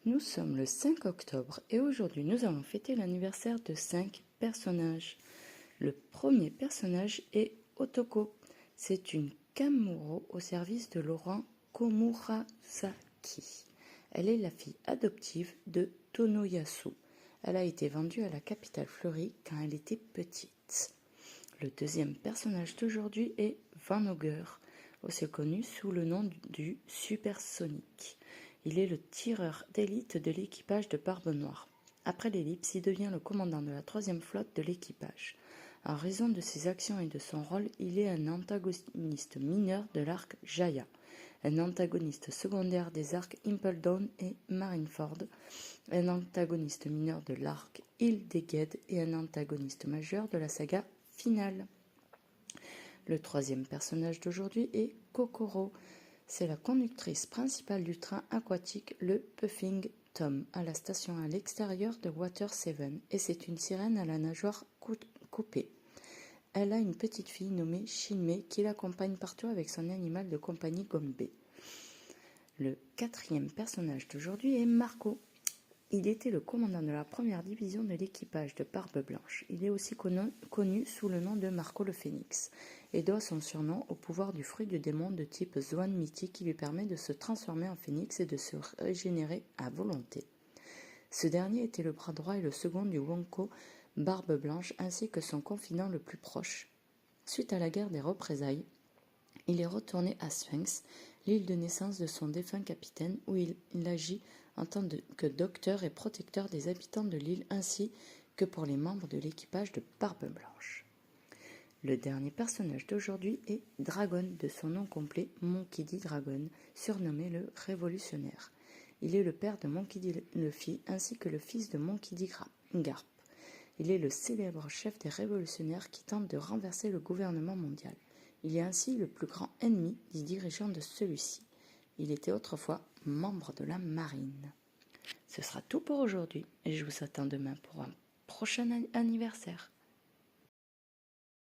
Nous sommes le 5 octobre et aujourd'hui nous allons fêter l'anniversaire de 5 personnages. Le premier personnage est Otoko. C'est une Kamuro au service de Laurent Komurasaki. Elle est la fille adoptive de Tonoyasu. Elle a été vendue à la capitale fleurie quand elle était petite. Le deuxième personnage d'aujourd'hui est Van Ogre, aussi connu sous le nom du Supersonic. Il est le tireur d'élite de l'équipage de Barbe Noire. Après l'ellipse, il devient le commandant de la 3e flotte de l'équipage. En raison de ses actions et de son rôle, il est un antagoniste mineur de l'arc Jaya, un antagoniste secondaire des arcs Impel Down et Marineford, un antagoniste mineur de l'arc Île des Guedes et un antagoniste majeur de la saga finale. Le troisième personnage d'aujourd'hui est Kokoro. C'est la conductrice principale du train aquatique, le Puffing Tom, à la station à l'extérieur de Water 7, et c'est une sirène à la nageoire coupée. Elle a une petite fille nommée Shinmei qui l'accompagne partout avec son animal de compagnie Gombe. Le quatrième personnage d'aujourd'hui est Marco. Il était le commandant de la 1re division de l'équipage de Barbe Blanche. Il est aussi connu sous le nom de Marco le Phénix et doit son surnom au pouvoir du fruit du démon de type Zwan mythique qui lui permet de se transformer en phénix et de se régénérer à volonté. Ce dernier était le bras droit et le second du Wonko Barbe Blanche ainsi que son confident le plus proche. Suite à la guerre des représailles, il est retourné à Sphinx, l'île de naissance de son défunt capitaine, où il agit en tant que docteur et protecteur des habitants de l'île ainsi que pour les membres de l'équipage de Barbe Blanche. Le dernier personnage d'aujourd'hui est Dragon, de son nom complet Monkey D. Dragon, surnommé le Révolutionnaire. Il est le père de Monkey D. Luffy ainsi que le fils de Monkey D. Garp. Il est le célèbre chef des révolutionnaires qui tente de renverser le gouvernement mondial. Il est ainsi le plus grand ennemi des dirigeants de celui-ci. Il était autrefois membre de la marine. Ce sera tout pour aujourd'hui et je vous attends demain pour un prochain anniversaire.